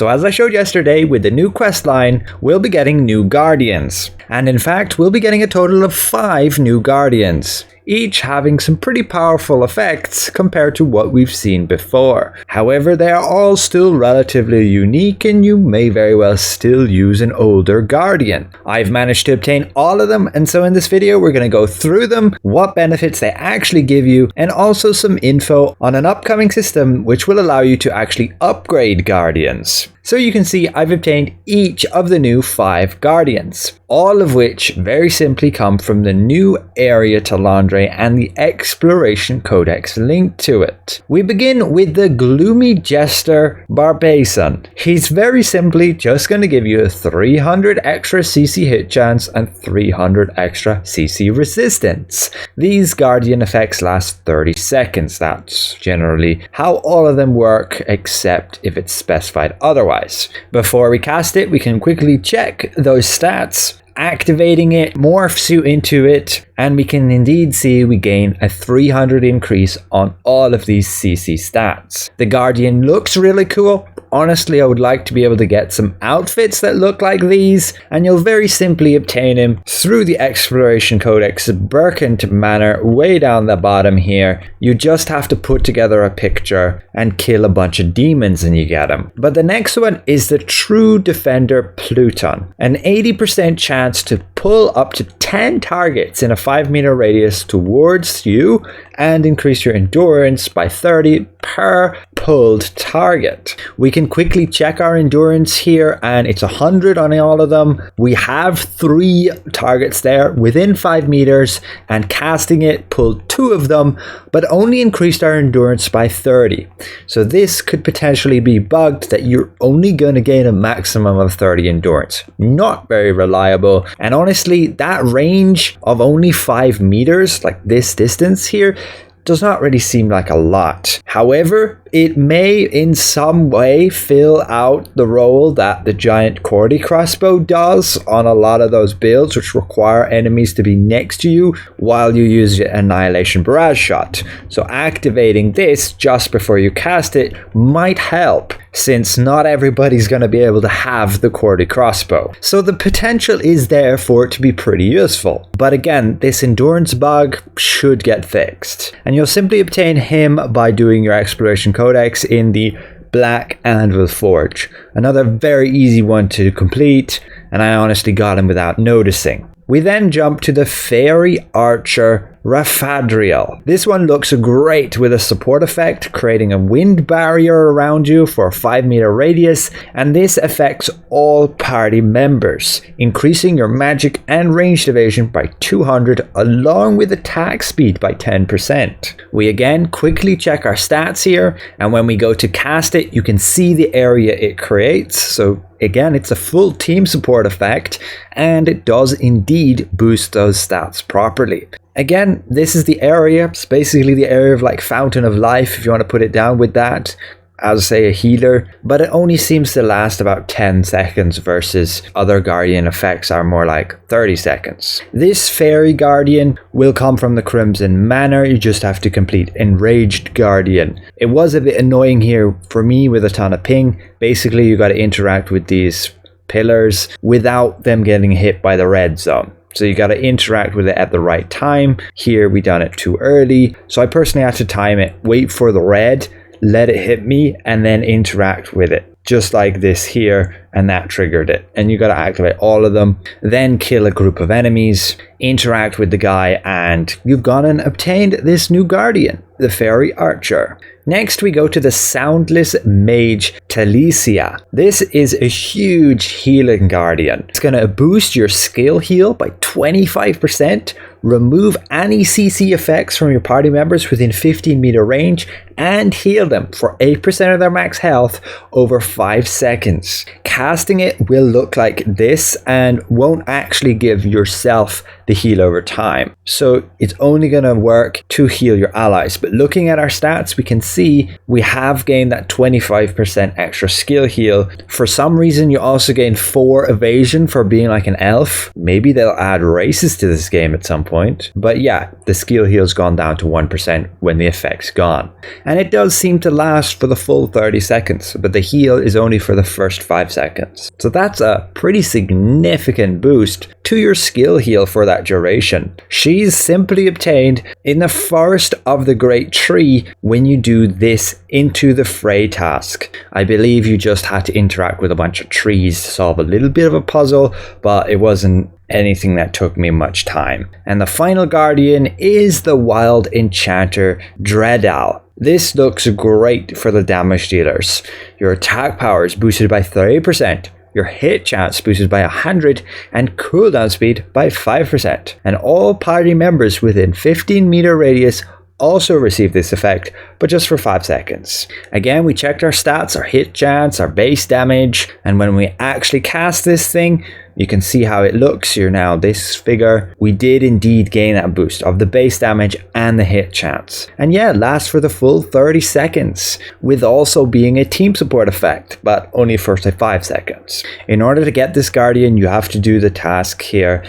So as I showed yesterday, with the new quest line, we'll be getting new Guardians. And in fact, we'll be getting a total of 5 new Guardians, each having some pretty powerful effects compared to what we've seen before. However, they are all still relatively unique and you may very well still use an older Guardian. I've managed to obtain all of them, and so in this video we're going to go through them, what benefits they actually give you, and also some info on an upcoming system which will allow you to actually upgrade Guardians. So you can see I've obtained each of the new 5 Guardians, all of which very simply come from the new area Talandre and the Exploration Codex linked to it. We begin with the Gloomy Jester Barbason. He's very simply just going to give you a 300 extra CC hit chance and 300 extra CC resistance. These Guardian effects last 30 seconds. That's generally how all of them work, except if it's specified otherwise. Before we cast it, we can quickly check those stats. Activating it morphs you into it, and we can indeed see we gain a 300 increase on all of these CC stats. The Guardian looks really cool. Honestly, I would like to be able to get some outfits that look like these, and you'll very simply obtain him through the Exploration Codex Burkent Manor way down the bottom here. You just have to put together a picture and kill a bunch of demons and you get him. But the next one is the True Defender Pluton, an 80% chance to pull up to 10 targets in a 5-meter radius towards you and increase your endurance by 30 per pulled target. We can quickly check our endurance here, and it's 100 on all of them. We have 3 targets there within 5 meters, and casting it pulled 2 of them, but only increased our endurance by 30. So this could potentially be bugged that you're only going to gain a maximum of 30 endurance. Not very reliable, and honestly, that range of only 5 meters, like this distance here, does not really seem like a lot. However, it may in some way fill out the role that the giant Cordy crossbow does on a lot of those builds which require enemies to be next to you while you use your Annihilation Barrage shot. So activating this just before you cast it might help, since not everybody's going to be able to have the Cordy crossbow. So the potential is there for it to be pretty useful. But again, this endurance bug should get fixed. And you'll simply obtain him by doing your Exploration Codex in the Black Anvil Forge. Another very easy one to complete, and I honestly got him without noticing. We then jump to the Fairy Archer Rafadriel. This one looks great with a support effect, creating a wind barrier around you for a 5-meter radius, and this affects all party members, increasing your magic and ranged evasion by 200 along with attack speed by 10%. We again quickly check our stats here, and when we go to cast it, you can see the area it creates. So again, it's a full team support effect, and it does indeed boost those stats properly. Again, this is the area. It's basically the area of like Fountain of Life, if you want to put it down with that, as say a healer, but it only seems to last about 10 seconds versus other Guardian effects are more like 30 seconds. This Fairy Guardian will come from the Crimson Manor. You just have to complete Enraged Guardian. It was a bit annoying here for me with a ton of ping. Basically, you got to interact with these pillars without them getting hit by the red zone. So you got to interact with it at the right time. Here we done it too early. So I personally had to time it, wait for the red, let it hit me, and then interact with it. Just like this here, and that triggered it. And you got to activate all of them, then kill a group of enemies, interact with the guy, and you've gone and obtained this new Guardian, the Fairy Archer. Next, we go to the Soundless Mage Talicia. This is a huge healing Guardian. It's going to boost your skill heal by 25%, remove any CC effects from your party members within 15-meter range, and heal them for 8% of their max health over 5 seconds. Casting it will look like this and won't actually give yourself the the heal over time. So it's only going to work to heal your allies. But looking at our stats, we can see we have gained that 25% extra skill heal. For some reason, you also gain 4 evasion for being like an elf. Maybe they'll add races to this game at some point. But yeah, the skill heal's gone down to 1% when the effect's gone. And it does seem to last for the full 30 seconds, but the heal is only for the first 5 seconds. So that's a pretty significant boost to your skill heal for that duration. She's simply obtained in the Forest of the Great Tree when you do this Into the Fray task. I believe you just had to interact with a bunch of trees to solve a little bit of a puzzle, but it wasn't anything that took me much time. And the final guardian is the Wild Enchanter Dreadal. This looks great for the damage dealers. Your attack power is boosted by 30%. Your hit chance boosted by 100 and cooldown speed by 5%. And all party members within 15-meter radius also receive this effect, but just for 5 seconds. Again, we checked our stats, our hit chance, our base damage, and when we actually cast this thing, you can see how it looks here now. This figure, we did indeed gain that boost of the base damage and the hit chance. And yeah, it lasts for the full 30 seconds, with also being a team support effect, but only for 5 seconds. In order to get this guardian, you have to do the task here.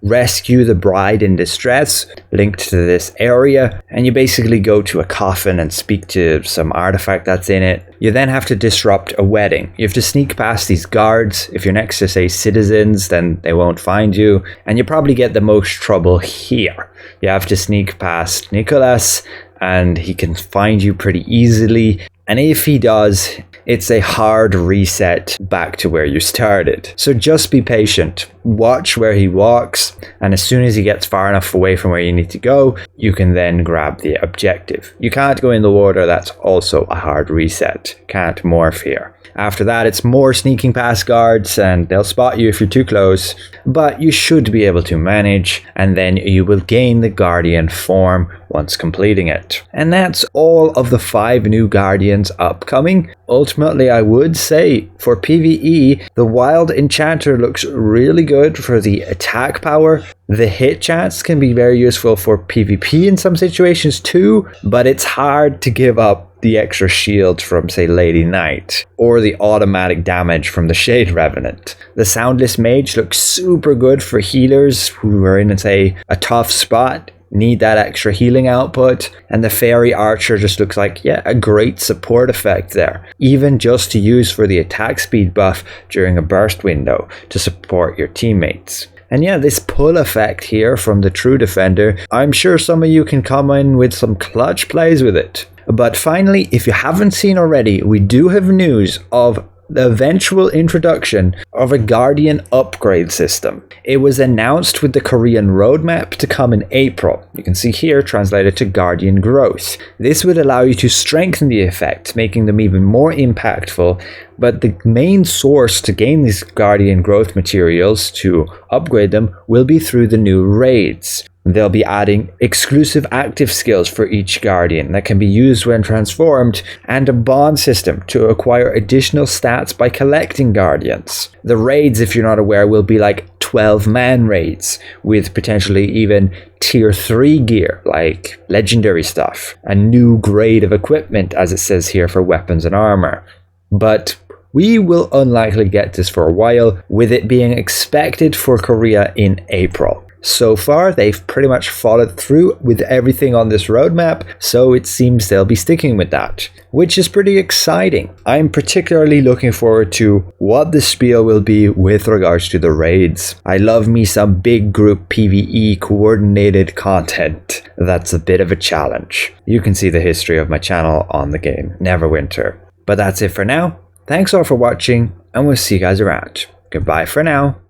Rescue the bride in distress, linked to this area, and you basically go to a coffin and speak to some artifact that's in it. You then have to disrupt a wedding. You have to sneak past these guards. If you're next to, say, citizens, then they won't find you, and you probably get the most trouble here. You have to sneak past Nicholas, and he can find you pretty easily, and if he does, it's a hard reset back to where you started. So just be patient, watch where he walks, and as soon as he gets far enough away from where you need to go, you can then grab the objective. You can't go in the water, that's also a hard reset. Can't morph here. After that, it's more sneaking past guards, and they'll spot you if you're too close, but you should be able to manage, and then you will gain the Guardian form once completing it. And that's all of the 5 new Guardians upcoming. Ultimately, I would say for PvE, the Wild Enchanter looks really good for the attack power. The hit chance can be very useful for PvP in some situations too, but it's hard to give up the extra shield from, say, Lady Knight, or the automatic damage from the Shade Revenant. The Soundless Mage looks super good for healers who are in, say, a tough spot, need that extra healing output, and the Fairy Archer just looks like, yeah, a great support effect there, even just to use for the attack speed buff during a burst window to support your teammates. And yeah, this pull effect here from the True Defender, I'm sure some of you can come in with some clutch plays with it. But finally, if you haven't seen already, we do have news of the eventual introduction of a Guardian upgrade system. It was announced with the Korean roadmap to come in April. You can see here translated to Guardian Growth. This would allow you to strengthen the effect, making them even more impactful, but the main source to gain these Guardian Growth materials to upgrade them will be through the new raids. They'll be adding exclusive active skills for each Guardian that can be used when transformed, and a bond system to acquire additional stats by collecting Guardians. The raids, if you're not aware, will be like 12-man raids, with potentially even tier 3 gear, like legendary stuff, a new grade of equipment, as it says here, for weapons and armor. But we will unlikely get this for a while, with it being expected for Korea in April. So far, they've pretty much followed through with everything on this roadmap, so it seems they'll be sticking with that, which is pretty exciting. I'm particularly looking forward to what the spiel will be with regards to the raids. I love me some big group PvE coordinated content. That's a bit of a challenge. You can see the history of my channel on the game Neverwinter. But that's it for now. Thanks all for watching, and we'll see you guys around. Goodbye for now.